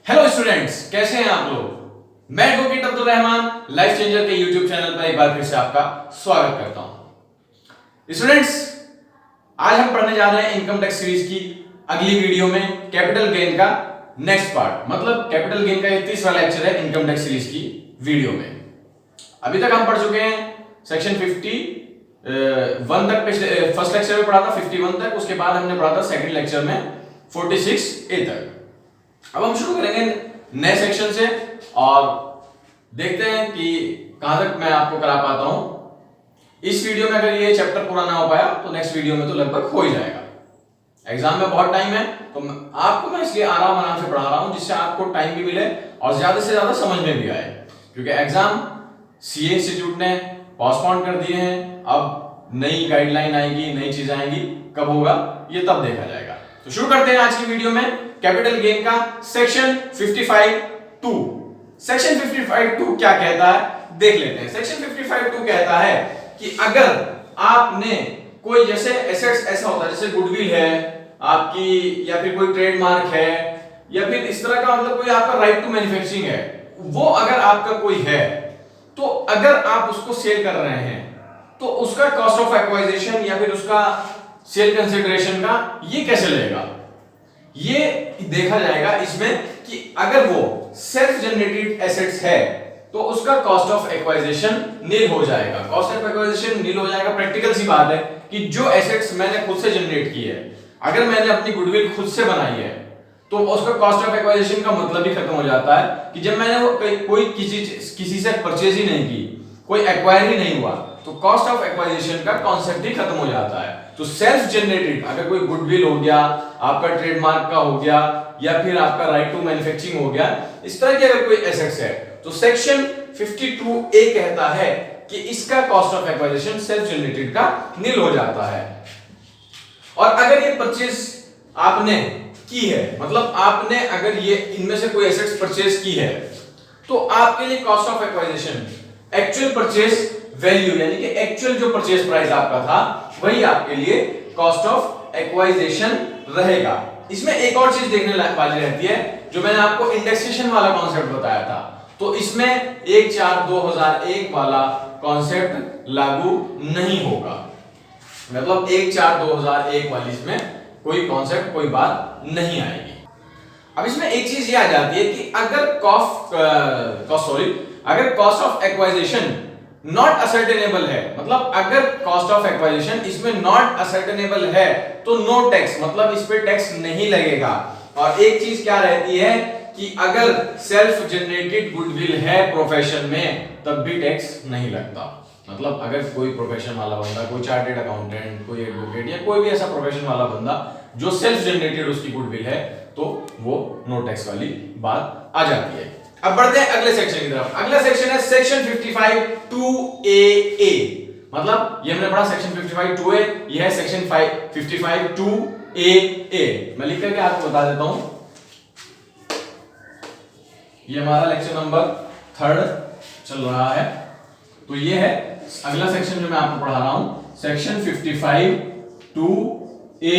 Hello students, कैसे हैं आप लोग। मैं advocate Abdul Rahman life changer के यूट्यूब चैनल पर एक बार फिर से आपका स्वागत करता हूं। स्टूडेंट्स, आज हम पढ़ने जा रहे हैं इनकम टैक्स सीरीज की अगली वीडियो में कैपिटल गेन का नेक्स्ट पार्ट, मतलब कैपिटल गेन का ये 30वां लेक्चर है इनकम टैक्स सीरीज की वीडियो में। अभी तक हम पढ़ चुके हैं सेक्शन 51 तक, फर्स्ट लेक्चर में पढ़ा था 51 तक, उसके बाद हमने पढ़ा था सेकंड लेक्चर में 46A तक। अब हम शुरू करेंगे नए सेक्शन से और देखते हैं कि कहां तक मैं आपको करा पाता हूं। इस वीडियो में अगर ये चैप्टर पूरा ना हो पाया तो नेक्स्ट वीडियो में तो लगभग हो ही जाएगा। एग्जाम में बहुत टाइम है तो आपको मैं इसलिए आराम से पढ़ा रहा हूं जिससे आपको टाइम भी मिले और ज्यादा से ज्यादा समझ में भी आए, क्योंकि एग्जाम सीए इंस्टीट्यूट ने पोस्टपोन कर दिए हैं। अब नई गाइडलाइन आएगी, नई चीज आएंगी, कब होगा ये तब देखा जाएगा। तो शुरू करते हैं आज की वीडियो में कैपिटल गेन का सेक्शन 55(2). सेक्शन 55(2) क्या कहता है देख लेते हैं। सेक्शन 55(2) कहता है कि अगर आपने कोई जैसे एसेट्स ऐसा होता है जैसे गुडविल है आपकी, या फिर कोई ट्रेडमार्क है, या फिर इस तरह का मतलब कोई आपका राइट टू मैन्युफैक्चरिंग है, वो अगर आपका कोई है तो अगर आप उसको सेल कर रहे हैं तो उसका कॉस्ट ऑफ एक्वाइजिशन या फिर उसका सेल कंसिडरेशन का ये कैसे लगेगा, ये देखा जाएगा इसमें कि अगर वो सेल्फ जनरेटेड एसेट्स है तो उसका कॉस्ट ऑफ एक्वाइजिशन नील हो जाएगा। कॉस्ट ऑफ एक्वाइजिशन नील हो जाएगा। प्रैक्टिकल सी बात है कि जो एसेट्स मैंने खुद से जनरेट की है, अगर मैंने अपनी गुडविल खुद से बनाई है तो उसका कॉस्ट ऑफ एक्वाइजिशन का मतलब ही खत्म हो जाता है कि जब मैंने वो कोई किसी से परचेज ही नहीं की, कोई एक्वायर ही नहीं हुआ, तो कॉस्ट ऑफ एक्वाइजिशन का कॉन्सेप्ट ही खत्म हो जाता है। तो सेल्फ जनरेटेड अगर कोई गुडविल हो गया, आपका ट्रेडमार्क का हो गया, या फिर आपका राइट टू मैन्युफैक्चरिंग हो गया, इस तरह के अगर कोई एसेट्स है तो सेक्शन 52A कहता है कि इसका कॉस्ट ऑफ एक्वाइजिशन सेल्फ जनरेटेड का नील हो जाता है। और अगर ये परचेज आपने की है, मतलब आपने अगर ये इनमें से कोई एसेट्स परचेज की है, तो आपके लिए cost of एक्वाइजिशन actual purchase value यानी कि एक्चुअल जो परचेज प्राइस आपका था वही आपके लिए कॉस्ट ऑफ एक्वाइजिशन रहेगा। इसमें एक और चीज देखने वाली रहती है जो मैंने आपको इंडेक्सेशन वाला कॉन्सेप्ट बताया था, तो इसमें 1/4/2001 वाला कॉन्सेप्ट लागू नहीं होगा। मतलब 1/4/2001 वाली इसमें कोई कॉन्सेप्ट, कोई बात नहीं आएगी। अब इसमें एक चीज ये आ जाती है कि अगर अगर कॉस्ट ऑफ एक्वाइजिशन नॉट असर्टेनेबल है, मतलब अगर कॉस्ट ऑफ एक्वाइजिशन इसमें नॉट असर्टेनेबल है तो नो टैक्स, मतलब इस पे टैक्स नहीं लगेगा। और एक चीज क्या रहती है कि अगर सेल्फ जनरेटेड गुडविल है प्रोफेशन में तब भी टैक्स नहीं लगता। मतलब अगर कोई प्रोफेशन वाला बंदा, कोई चार्टेड अकाउंटेंट, कोई एडवोकेट या कोई भी ऐसा प्रोफेशन वाला बंदा जो सेल्फ जनरेटेड उसकी गुडविल है, तो वो नो टैक्स वाली बात आ जाती है। अब बढ़ते हैं अगले सेक्शन की तरफ। अगला सेक्शन है सेक्शन 55(2)(a). मतलब ये हमने पढ़ा सेक्शन 55(2)(a), ये है सेक्शन 55(2)(a). मैं लिख करके आपको बता देता हूं, ये हमारा लेक्चर नंबर 3 चल रहा है। तो ये है अगला सेक्शन जो मैं आपको पढ़ा रहा हूं, सेक्शन 55(2)(a).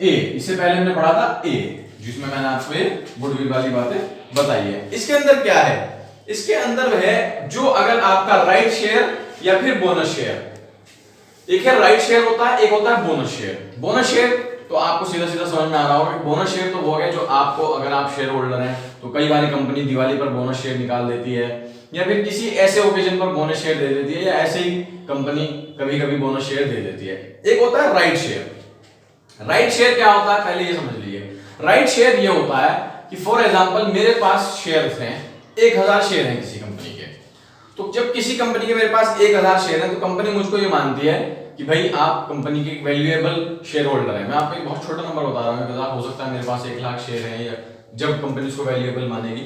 इससे पहले हमने पढ़ा था ए, जिसमें मैंने आपको ये गुडविल वाली बातें बताई है। इसके अंदर क्या है, इसके अंदर है जो अगर आपका राइट शेयर या फिर बोनस शेयर, एक है राइट शेयर होता है, एक होता है बोनस शेयर। बोनस शेयर तो आपको सीधा सीधा समझ में आ रहा होगा कि बोनस शेयर तो वो है जो आपको, अगर आप शेयर होल्डर हैं तो कई बार कंपनी दिवाली पर बोनस शेयर निकाल देती है, या फिर किसी ऐसे ओकेजन पर बोनस शेयर दे देती है, या ऐसे ही कंपनी कभी कभी बोनस शेयर दे देती है। एक होता है राइट शेयर। राइट शेयर क्या होता है पहले ये समझ लीजिए। राइट शेयर ये होता है कि फॉर एग्जांपल मेरे पास शेयर्स हैं, 1000 शेयर हैं किसी कंपनी के। तो जब किसी कंपनी के मेरे पास 1000 शेयर हैं तो कंपनी मुझको ये मानती है कि भाई आप कंपनी के वैल्यूएबल शेयर होल्डर हैं। मैं आपको एक बहुत छोटा नंबर बता रहा हूं, 1000 हो सकता है मेरे पास 1 लाख शेयर हैं, या जब कंपनी उसको वैल्यूएबल मानेगी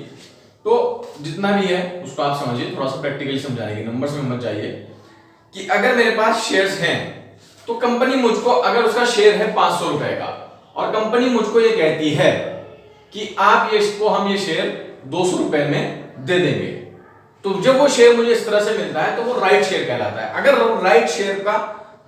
तो जितना भी है उसको आप समझिए, थोड़ा सा प्रैक्टिकली समझाएगी, नंबर्स में मत जाइए। कि अगर मेरे पास शेयर्स हैं तो कंपनी मुझको, अगर उसका शेयर है 500 रुपए का और कंपनी मुझको ये कहती है कि आप इसको हम ये शेयर 200 रुपए में दे देंगे, तो जब वो शेयर मुझे इस तरह से मिलता है तो वो राइट शेयर कहलाता है। अगर राइट शेयर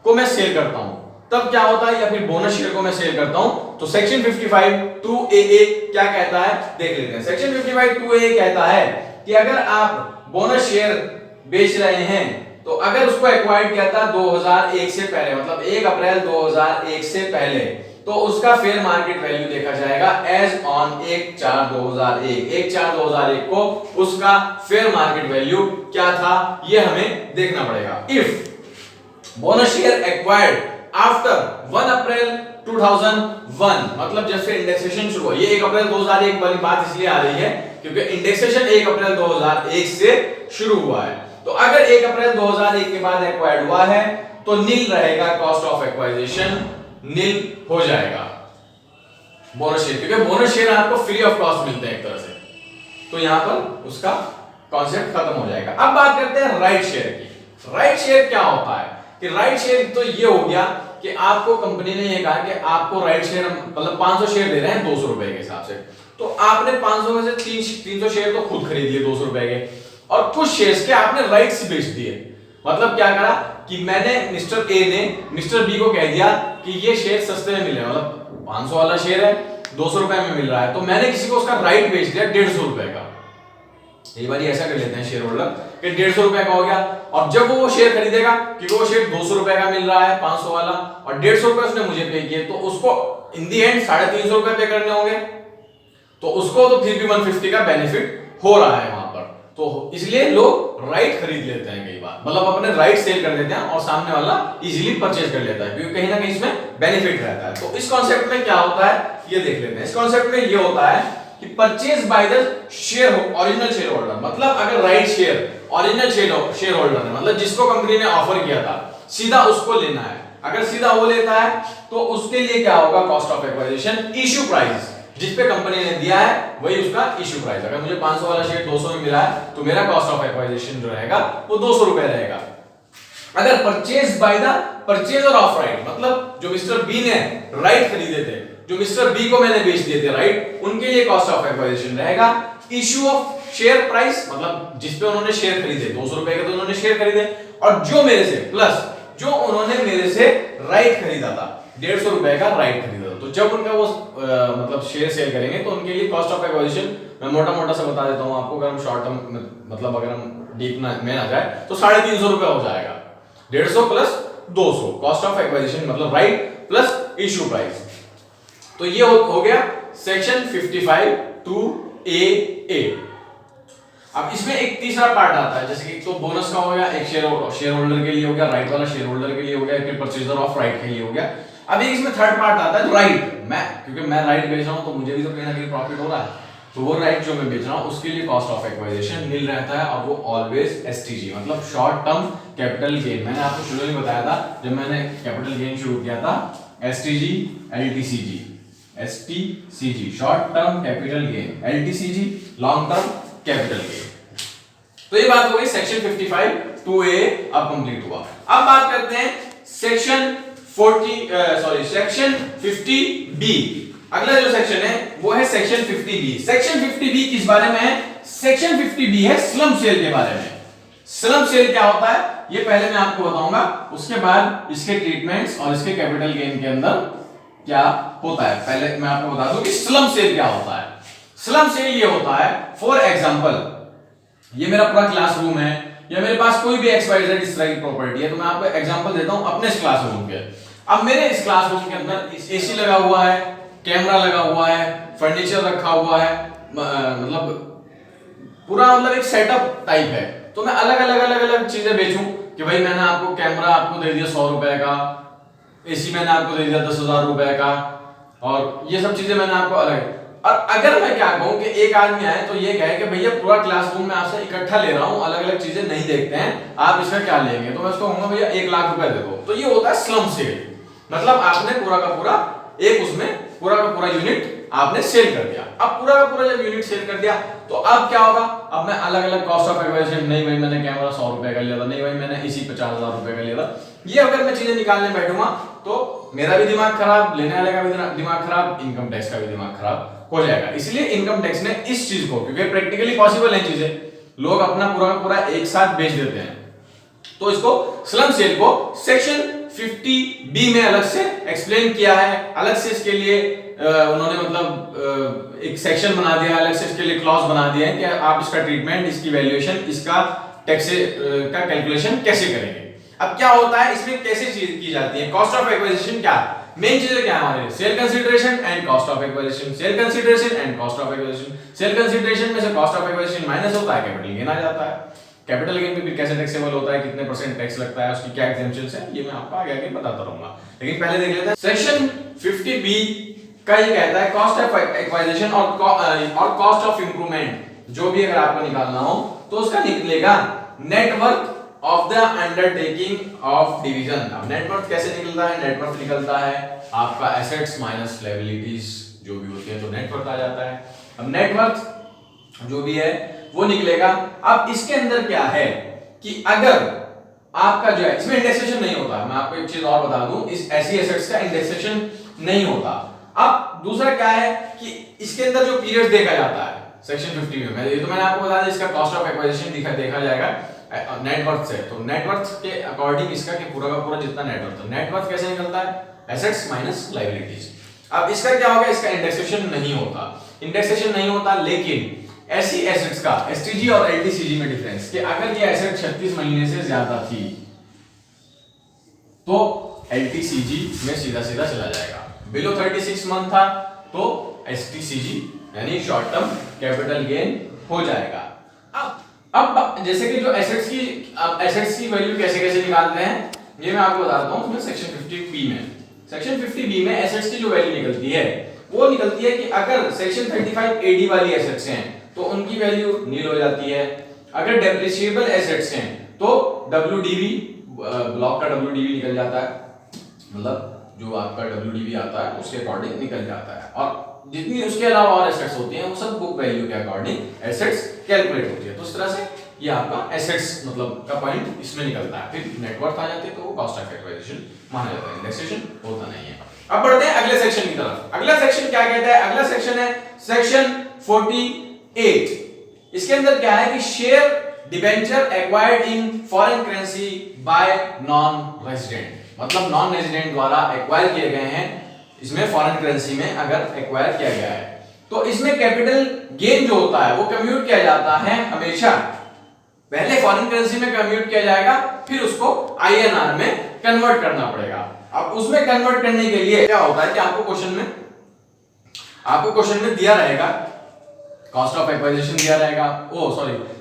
को मैं सेल करता हूं तब क्या होता है, या फिर बोनस शेयर को मैं सेल करता हूं, तो सेक्शन 55 2AA क्या कहता है देख लेते हैं। सेक्शन 55 2AA कहता है कि अगर आप बोनस शेयर बेच रहे हैं तो अगर उसको एक्वायर्ड किया था 2001 से पहले, मतलब 1 अप्रैल 2001 से पहले, तो उसका फेयर मार्केट वैल्यू देखा जाएगा एज ऑन 1/4/2001। 1/4/2001 को उसका फेयर मार्केट वैल्यू क्या था ये हमें देखना पड़ेगा। If bonus share acquired after 1 अप्रैल 2001, मतलब जब से इंडेक्सेशन शुरू हुआ, ये 1 अप्रैल 2001 वाली बात इसलिए आ रही है क्योंकि इंडेक्सेशन 1 अप्रैल 2001 से शुरू हुआ है। तो अगर 1 अप्रैल 2001 के बाद एक्वायर्ड हुआ है तो नील रहेगा, कॉस्ट ऑफ एक्वाइजिशन नील हो जाएगा बोनस शेयर, क्योंकि बोनस शेयर आपको फ्री ऑफ कॉस्ट मिलते हैं एक तरह से, तो यहां पर उसका कॉन्सेप्ट खत्म हो जाएगा। अब बात करते हैं राइट शेयर की। राइट शेयर क्या होता है कि राइट शेयर तो ये हो गया कि आपको कंपनी ने ये कहा कि आपको राइट शेयर, मतलब 500 शेयर दे रहे हैं 200 रुपए के हिसाब से, तो आपने 500 में से 300 शेयर तो खुद खरीद लिए 200 रुपए के, और कुछ शेयर्स के आपने राइट्स बेच दिए। मतलब क्या करा कि मैंने मिस्टर ए ने मिस्टर बी को कह दिया कि ये शेयर सस्ते में मिले, मतलब 500 वाला शेयर है 200 रुपए में मिल रहा है, तो मैंने किसी को उसका राइट बेच दिया 150 रुपए का। कई बार ऐसा कर लेते हैं शेयर होल्डर कि 150 रुपए का हो गया, और जब वो शेयर खरीदेगा क्योंकि वो शेयर 200 रुपए का मिल रहा है 500 वाला, और 150 रुपए उसने मुझे पे किए, तो उसको इन दी एंड 350 रुपए पे करने होंगे, तो उसको तो फिर भी 150 का बेनिफिट हो रहा है वहां पर। तो इसलिए लोग राइट खरीद लेते हैं कई बार, मतलब अपने राइट सेल कर देते हैं और सामने वाला इजीली परचेज कर लेता है, क्योंकि कहीं ना कहीं इसमें बेनिफिट रहता है। तो इस कॉन्सेप्ट में क्या होता है ये देख लेते हैं। इस कॉन्सेप्ट में ये होता है कि purchase by the share original share holder, मतलब अगर right share original share holder है, मतलब जिसको कंपनी ने ऑफर किया था सीधा उसको लेना है, अगर सीधा वो लेता है तो उसके लिए क्या होगा, cost of acquisition issue price जिस पे कंपनी ने दिया है वही उसका इश्यू प्राइस। अगर मुझे 500 वाला शेयर 200 में मिला है तो मेरा कॉस्ट ऑफ एक्वाजिशन जो रहेगा वो 200 रुपए रहेगा। अगर purchase by the purchaser of right, मतलब जो मिस्टर बी ने राइट खरीदे थे, जो मिस्टर बी को मैंने बेच दिए थे राइट, उनके लिए कॉस्ट ऑफ एक्वाजिशन रहेगा इश्यू ऑफ शेयर प्राइस, मतलब जिस पे उन्होंने शेयर खरीदे 200 रुपए के, तो उन्होंने शेयर खरीदे, और जो मेरे से प्लस जो उन्होंने मेरे से राइट खरीदा था 150 रुपए का राइट खरीदा था, तो जब उनका वो मतलब शेयर सेल करेंगे तो उनके लिए कॉस्ट ऑफ एक्वाजिशन मैं मोटा मोटा सा बता देता हूं आपको, अगर हम शॉर्ट टर्म मतलब अगर हम डीप में ना जाए तो 350 रुपए हो जाएगा, 150 प्लस 200 कॉस्ट ऑफ एक्वाजिशन, मतलब राइट प्लस इश्यू प्राइस। तो ये हो गया सेक्शन 55 2AA। अब इसमें एक तीसरा पार्ट आता है, जैसे कि तो बोनस का हो गया, एक शेयर होल्डर के लिए हो गया, राइट वाला शेयर होल्डर के लिए हो गया, फिर परचेजर ऑफ राइट के लिए हो गया। अब एक इसमें थर्ड पार्ट आता है राइट, क्योंकि मैं राइट बेच रहा हूं तो मुझे भी तो कहीं ना कहीं प्रॉफिट हो रहा है, तो वो राइट जो मैं बेच रहा हूं उसके लिए कॉस्ट ऑफ एक्वाजिशन नील रहता है, और वो ऑलवेज एसटीजी, मतलब शॉर्ट टर्म कैपिटल गेन। मैंने आपको शुरू में बताया था जब मैंने कैपिटल गेन शुरू किया था, STG LTCG, STCG short term capital gain, LTCG long term capital gain. तो ये बात हो गई सेक्शन 55 2A अब कंप्लीट हुआ। अब बात करते हैं सेक्शन 50B। अगला जो सेक्शन है वो है सेक्शन 50B। सेक्शन 50B किस बारे में है? सेक्शन 50B है स्लम सेल के बारे में। स्लम सेल क्या होता है ये पहले मैं आपको बताऊंगा, उसके बाद इसके ट्रीटमेंट्स और इसके कैपिटल गेन के अंदर क्या होता है। पहले मैं आपको बता दूं कि स्लम सेल क्या होता है। स्लम सेल ये होता है, फॉर एग्जांपल ये मेरा पूरा क्लासरूम है या मेरे पास कोई भी XYZ इस तरह की प्रॉपर्टी है, तो मैं आपको एग्जांपल देता हूं अपने इस क्लासरूम के। अब मेरे इस क्लासरूम के अंदर एसी लगा हुआ है, कैमरा लगा हुआ है, फर्नीचर रखा हुआ है, मतलब पूरा मतलब एक सेटअप टाइप है। तो मैं अलग अलग चीजें बेचूं कि भाई मैंने आपको कैमरा आपको दे दिया 100 रुपए का, एसी मैंने आपको दे दिया 10,000 रुपए का, और ये सब चीजें मैंने आपको अलग। और अगर मैं क्या कहूं कि एक आदमी आए तो ये कहे कि भैया पूरा क्लासरूम में आपसे इकट्ठा ले रहा हूं, अलग अलग चीजें नहीं देखते हैं, आप इसका क्या लेंगे, तो मैं उसको कहूंगा भैया 1 लाख रुपए दे दो। तो ये होता है स्लम सेल, मतलब आपने पूरा का पूरा एक उसमें पूरा का पूरा यूनिट आपने सेल कर दिया। अब पूरा का पूरा जब यूनिट सेल कर दिया तो अब क्या होगा, अब मैं अलग अलग कॉस्ट ऑफ एक्वाजिशन, नहीं भाई मैंने कैमरा 100 रुपए का लिया था, नहीं भाई मैंने इसी 50,000 रुपए का लिया था, ये अगर मैं चीजें निकालने बैठूंगा तो मेरा भी दिमाग खराब, लेने वाले का भी दिमाग खराब, इनकम टैक्स का भी दिमाग खराब हो जाएगा। इसलिए इनकम टैक्स ने इस चीज को, क्योंकि प्रैक्टिकली पॉसिबल है चीजें, लोग अपना पूरा का पूरा एक साथ बेच देते हैं, तो इसको स्लम सेल को सेक्शन 50 बी में अलग से एक्सप्लेन किया है, अलग से इसके लिए उन्होंने मतलब एक सेक्शन बना दिया, अलग से इसके लिए क्लॉज बना दिया है कि आप इसका ट्रीटमेंट, इसकी वैल्यूएशन, इसका टैक्स का कैलकुलेशन कैसे करेंगे। अब क्या होता है इसमें, कैसे चीज की जाती है, कॉस्ट ऑफ एक्विजिशन क्या मेन चीजें क्या है हमारे, sale consideration and cost of acquisition, sale consideration and cost of acquisition. Sale consideration में से कॉस्ट ऑफ एक्विजिशन माइनस होता है, कैपिटल गेन आ जाता है। कैपिटल गेन में भी कैसे टैक्सेबल होता है, कितने परसेंट टैक्स लगता है, उसकी क्या एग्जेम्पशंस है, ये मैं आपको आगे आगे बताता रहूंगा। लेकिन पहले देख लेते हैं सेक्शन 50B का ये कहता है कॉस्ट ऑफ एक्वाइजिशन और कॉस्ट ऑफ इंप्रूवमेंट जो भी अगर आपको निकालना हो तो उसका निकलेगा net worth of the undertaking of division. अब नेटवर्थ कैसे निकलता है, नेटवर्थ निकलता है आपका एसेट्स माइनस लायबिलिटीज जो भी होती है, तो नेटवर्थ आ जाता है। अब नेटवर्थ जो भी है वो निकलेगा। अब इसके अंदर क्या है कि अगर आपका जो है इसमें इंडेक्सेशन नहीं होता, मैं आपको एक चीज और बता दूं, इस ऐसी एसेट्स का इंडेक्सेशन नहीं होता। अब दूसरा क्या है कि इसके अंदर जो पीरियड देखा जाता है सेक्शन 50 में, ये तो मैंने आपको बता दिया, इसका कॉस्ट ऑफ एक्वाजिशन देखा जाएगा नेटवर्थ से, तो नेटवर्थ के अकॉर्डिंग इसका कि पूरा का पूरा जितना नेटवर्थ, नेटवर्थ कैसे निकलता है, एसेट्स माइनस लायबिलिटीज। अब इसका क्या होगा, इसका इंडेक्सेशन नहीं होता, इंडेक्सेशन नहीं होता, लेकिन ऐसी एसेट्स का एसटीजी और एलटीसीजी में डिफरेंस कि अगर ये एसेट 36 महीने से ज्यादा थी तो एलटीसीजी में सीधा सीधा चला जाएगा, बिलो 36 मंथ था तो एसटीसीजी यानी शॉर्ट टर्म कैपिटल गेन हो जाएगा। अब जैसे कि जो एसेट्स की वैल्यू कैसे कैसे निकालते हैं ये मैं आपको बताता हूं। उसमें सेक्शन 50B में एसेट्स की जो वैल्यू निकलती है वो निकलती है कि अगर सेक्शन 35 एडी वाली एसेट्स हैं तो उनकी वैल्यू नील हो जाती है। अगर डेप्रिसिएबल एसेट्स हैं तो डब्ल्यूडीवी, ब्लॉक का डब्ल्यूडीवी निकल जाता है, मतलब जो आपका डब्ल्यूडीवी आता है उसके अकॉर्डिंग निकल जाता है, और जितनी उसके अलावा और एसेट्स होती हैं वो सब बुक वैल्यू के अकॉर्डिंग एसेट्स कैलकुलेट होती है। तो इस तरह से ये आपका एसेट्स मतलब का पॉइंट इसमें निकलता है। फिर नेटवर्थ आ जाती है तो वो कॉस्ट ऑफ एक्वाजिशन माना जाता है, इंडेक्सेशन होता नहीं है। अब बढ़ते हैं अगले सेक्शन की तरफ। अगला सेक्शन क्या कहता है, अगला सेक्शन है सेक्शन 48। इसके अंदर क्या है कि share debenture acquired in foreign currency bye non resident, मतलब नॉन रेजिडेंट द्वारा एक्वायर किए गए हैं, इसमें फॉरेन करेंसी में अगर एक्वायर किया गया है तो इसमें कैपिटल गेन जो होता है वो कम्यूट किया जाता है हमेशा, पहले फॉरेन करेंसी में कम्यूट किया जाएगा फिर उसको आईएनआर में कन्वर्ट करना पड़ेगा। अब उसमें कन्वर्ट करने के लिए क्या होता है कि आपको क्वेश्चन में दिया रहेगा कॉस्ट ऑफ एक्वाजिशन दिया रहेगा,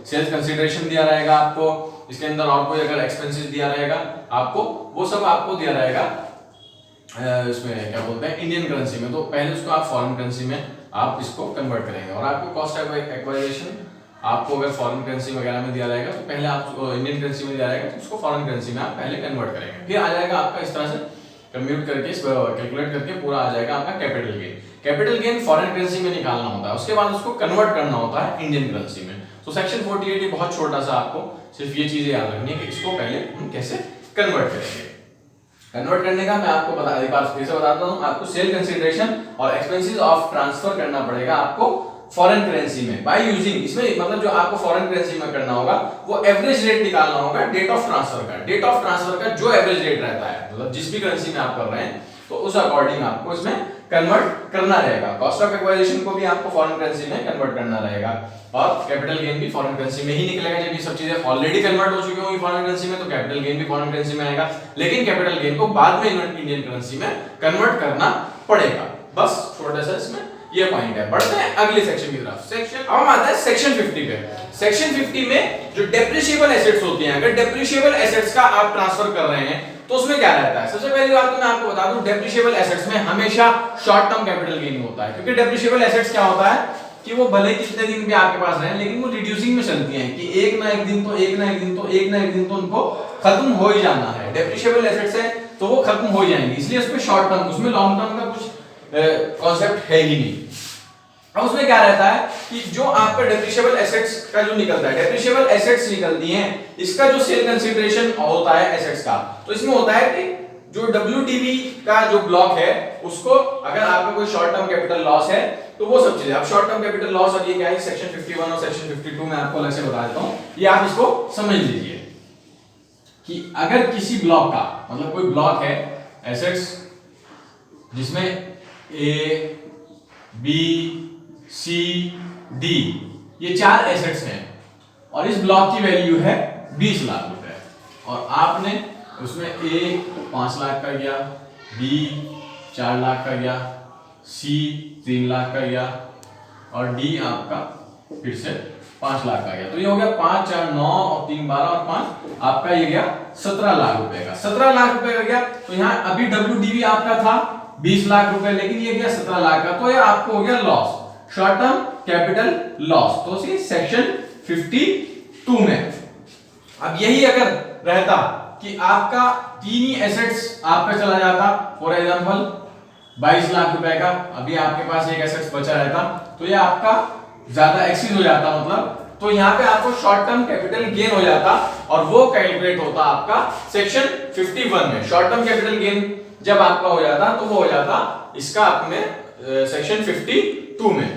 सेल्स कंसीडरेशन दिया रहेगा आपको, इसके अंदर और कोई अगर एक्सपेंसेस दिया रहेगा आपको, वो सब आपको दिया रहेगा इसमें क्या बोलते हैं इंडियन करेंसी में, तो पहले उसको आप फॉरेन करेंसी में आप इसको कन्वर्ट करेंगे। और आपको कॉस्ट ऑफ एक्वाजिशन आपको अगर फॉरेन करेंसी वगैरह में दिया रहेगा तो पहले आप इंडियन करेंसी में दिया रहेगा तो उसको फॉरेन करेंसी में आप पहले कन्वर्ट करेंगे, फिर आ जाएगा आपका इस तरह से कम्प्यूट करके कैलकुलेट करके पूरा आ जाएगा आपका capital gain. Capital gain foreign currency में निकालना होता है, उसके बाद उसको कन्वर्ट करना होता है इंडियन करेंसी में। तो सेक्शन 48 बहुत छोटा सा, आपको सिर्फ ये चीजें याद रखनी है कि इसको पहले हम कैसे कन्वर्ट करेंगे। कन्वर्ट करने का मैं आपको एक बार फिर से बताता हूं, आपको सेल कंसीडरेशन और एक्सपेंसेस ऑफ ट्रांसफर करना पड़ेगा आपको फॉरेन करेंसी में बाय यूजिंग, इसमें मतलब जो आपको फॉरेन करेंसी में करना होगा वो एवरेज रेट निकालना होगा डेट ऑफ ट्रांसफर का, डेट ऑफ ट्रांसफर का जो एवरेज रेट रहता है, मतलब जिस भी करेंसी में आप कर रहे हैं तो उस अकॉर्डिंग आपको इसमें कन्वर्ट करना रहेगा। कॉस्ट ऑफ एक्वाजिशन को भी आपको फॉरेन करेंसी में कन्वर्ट करना रहेगा और कैपिटल गेन भी फॉरेन करेंसी में ही निकलेगा। जब ये सब चीजें ऑलरेडी कन्वर्ट हो चुकी होंगी फॉरेन करेंसी में तो कैपिटल गेन भी फॉरेन करेंसी में आएगा, लेकिन कैपिटल गेन को बाद में इंडियन करेंसी में कन्वर्ट करना पड़ेगा। बस छोटा सा इसमें ये पॉइंट है। बढ़ते हैं अगले सेक्शन की तरफ। अब हम आते हैं सेक्शन 50 पे। सेक्शन 50 में जो डेप्रिशिएबल एसेट्स होती हैं, अगर डेप्रिशिएबल एसेट्स का आप ट्रांसफर कर रहे हैं तो उसमें क्या रहता है। सबसे पहली बात तो मैं आपको बता दूं, डेप्रिशिएबल एसेट्स में हमेशा शॉर्ट टर्म कैपिटल गेन होता है, क्योंकि डेप्रिशिएबल एसेट्स क्या होता है कि वो भले कितने दिन भी आपके पास रहें लेकिन वो रिड्यूसिंग में चलती हैं कि एक ना एक दिन तो उनको खत्म हो ही जाना है। डेप्रिशिएबल एसेट्स है तो वो खत्म हो जाएंगी, इसलिए उसमें शॉर्ट टर्म, उसमें लॉन्ग टर्म का कुछ कॉन्सेप्ट है ही नहीं। अब उसमें क्या रहता है कि जो आपका डेप्रिशिएबल एसेट्स का जो निकलता है, डेप्रिशिएबल एसेट्स निकलती हैं, इसका जो सेल कंसीडरेशन होता है एसेट्स का, तो इसमें होता है कि जो डब्ल्यूडीवी का जो ब्लॉक है उसको अगर आपका कोई शॉर्ट टर्म कैपिटल लॉस है तो वो सब चीजें, अब शॉर्ट टर्म कैपिटल लॉस और ये क्या है सेक्शन 51 और सेक्शन 52 में आपको अलग से बता देता हूं, ये आप इसको समझ लीजिए। कि अगर किसी ब्लॉक का मतलब कोई ब्लॉक है एसेट्स जिसमें ए बी सी डी ये 4 एसेट्स हैं और इस ब्लॉक की वैल्यू है 20 लाख रुपए और आपने उसमें ए 5 लाख का गया, बी 4 लाख का गया, सी 3 लाख का गया और डी आपका फिर से 5 लाख का गया। तो ये हो गया 5 4 9 और 3 12 और 5 आपका ये गया 17 लाख रुपए का। 17 लाख रुपए का गया तो यहाँ अभी डब्ल्यूडीवी आपका था 20 लाख रुपए लेकिन ये गया 17 लाख का, तो ये आपको हो गया loss, short term capital loss. तो सी सेक्शन 52 में अब यही अगर रहता कि आपका 3 ही एसेट्स आपका चला जाता, फॉर एग्जांपल 22 लाख रुपए का, अभी आपके पास एक एसेट्स बचा रहता तो ये आपका ज्यादा एक्सीड हो जाता मतलब, तो यहाँ पे आपको शॉर्ट टर्म कैपिटल गेन हो जाता और वो कैलकुलेट होता आपका सेक्शन 51 में। शॉर्ट टर्म कैपिटल गेन जब आपका हो जाता तो वो हो जाता इसका अपने सेक्शन 52 में।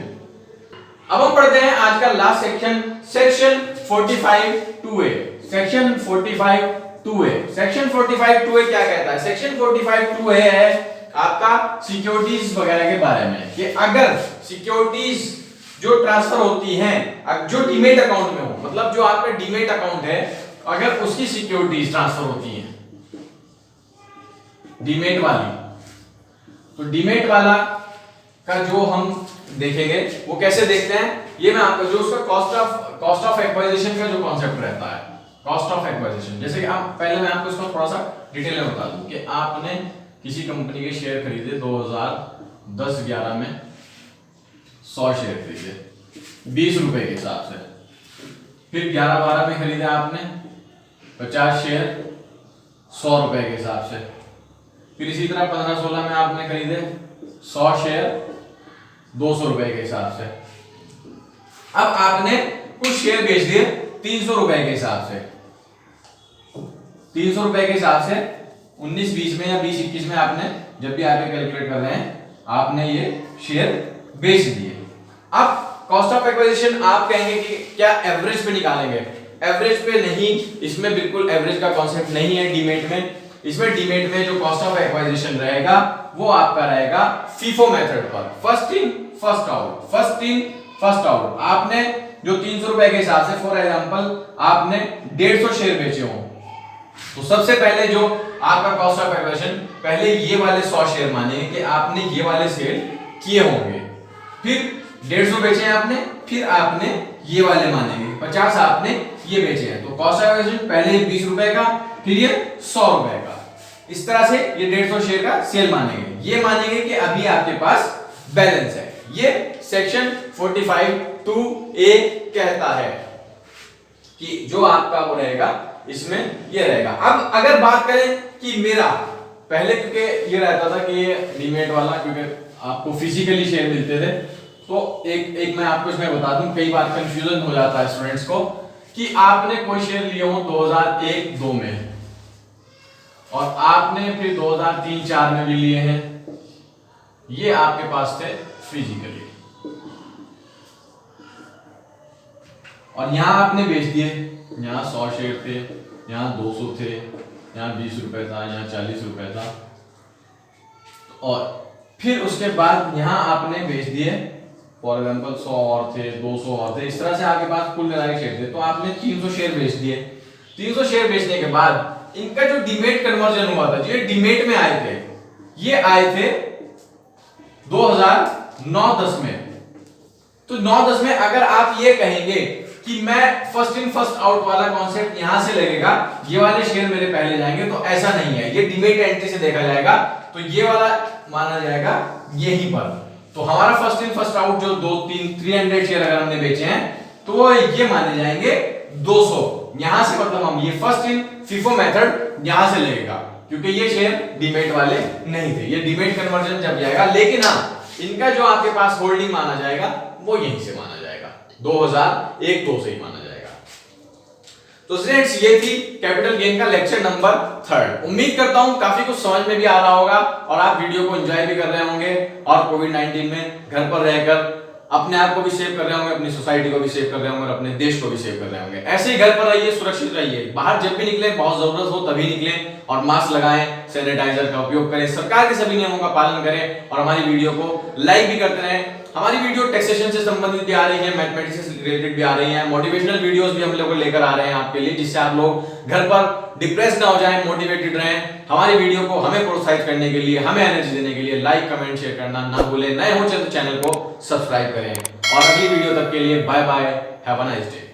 अब हम पढ़ते हैं आज का last section, section 45 2A। Section 45 2A, section 45 2A क्या कहता है? सेक्शन 45 2A है आपका सिक्योरिटीज वगैरह के बारे में कि अगर सिक्योरिटीज जो ट्रांसफर होती हैं जो डीमेट अकाउंट में हो, मतलब जो आपका डीमेट अकाउंट है अगर उसकी सिक्योरिटीज ट्रांसफर होती हैं डीमेट वाली, तो डीमेट वाला का जो हम देखेंगे वो कैसे देखते हैं, ये मैं आपको जो उसका कॉस्ट ऑफ एक्वाजिशन का जो कॉन्सेप्ट रहता है, कॉस्ट ऑफ एक्वाजिशन, जैसे कि आप पहले मैं आपको इसको थोड़ा सा डिटेल में बता दूं कि आपने किसी कंपनी के शेयर खरीदे 2010-11 में 100 शेयर खरीदे 20 रुपए के हिसाब से, फिर 11-12 में खरीदे आपने 50 शेयर 100 रुपए के हिसाब से, फिर इसी तरह 15-16 में आपने खरीदे 100 शेयर 200 रुपए के हिसाब से। अब आपने कुछ शेयर बेच दिए 300 रुपए के हिसाब से, 300 रुपए के हिसाब से 19-20 में या 20-21 में आपने जब भी आगे कैलकुलेट कर रहे हैं आपने ये शेयर बेच दिए। अब कॉस्ट ऑफ एक्विजिशन आप कहेंगे कि क्या एवरेज पे निकालेंगे? एवरेज पे नहीं, इसमें बिल्कुल एवरेज का कॉन्सेप्ट नहीं है डीमेट में। इसमें डीमेट में जो कॉस्ट ऑफ एक्विजिशन रहेगा वो आपका रहेगा फीफो मेथड पर, first in first out, first in first out. आपने जो 300 रुपए के हिसाब से फॉर एग्जांपल आपने 150 शेयर बेचे हो तो सबसे पहले जो आपका कॉस्ट ऑफ एक्विजिशन पहले ये वाले 100 शेयर मानेंगे कि आपने ये वाले सेल किए होंगे, फिर 150 बेचे हैं आपने, फिर आपने ये वाले मानेंगे 50 आपने ये बेचे हैं, तो कॉस्ट ऑफ एक्विजिशन पहले 20 रुपए का फिर ये 100 रुपए का, इस तरह से ये 150 शेयर का सेल मानेंगे। ये मानेंगे कि अभी आपके पास बैलेंस है। ये सेक्शन 45 2A कहता है कि जो आपका वो रहेगा इसमें ये रहेगा। अब अगर बात करें कि मेरा पहले क्योंकि ये रहता था कि ये डीमेट वाला क्योंकि आपको फिजिकली शेयर मिलते थे, तो एक मैं आपको इसमें बता दूं, कई बार कंफ्यूजन हो जाता है स्टूडेंट्स को कि आपने कोई शेयर लिए हो 2001-2 में और आपने फिर 2003-4 में भी लिए हैं, ये आपके पास थे फिजिकली और यहां आपने बेच दिए, यहाँ 100 शेयर थे, यहाँ 200 थे, यहाँ 20 रुपए था, यहाँ 40 रुपए था और फिर उसके बाद यहाँ आपने बेच दिए फॉर एग्जांपल 100 और थे, 200 और थे, इस तरह से आपके पास कुल मिला के शेयर थे, तो आपने 300 शेयर बेच दिए। 300 शेयर बेचने के बाद इनका जो डीमेट कन्वर्जन हुआ था, जो डीमेट में आए थे, ये आए थे 2009-10 में। तो 9-10 में अगर आप ये कहेंगे कि मैं फर्स्ट इन फर्स्ट आउट वाला कॉन्सेप्ट यहां से लगेगा, ये वाले शेयर मेरे पहले जाएंगे, तो ऐसा नहीं है, ये डीमेट एंट्री से देखा जाएगा तो ये वाला माना जाएगा यहीं पर। तो हमारा फर्स्ट इन फर्स्ट आउट जो 300 शेयर अगर हमने बेचे हैं तो ये माने जाएंगे 200, यहां से मतलब हम ये फर्स्ट इन फीफो मेथड यहां से लगेगा क्योंकि ये शेयर डीमेट वाले नहीं थे, ये डीमेट कन्वर्जन जब जाएगा, लेकिन हाँ इनका जो आपके पास होल्डिंग माना जाएगा वो यहीं से माना जाएगा, 2001-2 से ही माना जाएगा। तो स्टूडेंट्स ये थी कैपिटल गेन का लेक्चर नंबर 3। उम्मीद करता हूं काफी कुछ समझ में भी आ रहा होगा और आप वीडियो को एंजॉय भी कर रहे होंगे और कोविड-19 में घर पर रहकर अपने आप को भी सेव कर रहे होंगे, अपनी सोसाइटी को भी सेव कर रहे होंगे और अपने देश को भी सेव कर रहे होंगे। ऐसे ही घर पर रहिए, सुरक्षित रहिए, बाहर जब भी निकले बहुत जरूरत हो तभी निकलें और मास्क लगाएं, सैनिटाइजर का उपयोग करें, सरकार के सभी नियमों का पालन करें और हमारी वीडियो को लाइक भी करते रहें। हमारी वीडियो टैक्सेशन से संबंधित भी आ रही है, मैथमेटिक्स से रिलेटेड भी आ रही है, मोटिवेशनल वीडियोस भी हम लोग लेकर आ रहे हैं आपके लिए, जिससे आप लोग घर पर डिप्रेस ना हो जाएं, मोटिवेटेड रहें। हमारी वीडियो को हमें प्रोत्साहित करने के लिए, हमें एनर्जी देने के लिए लाइक, कमेंट, शेयर करना ना भूलें। नए हो तो चैनल को सब्सक्राइब करें और अगली वीडियो तक के लिए bye bye, have a nice day.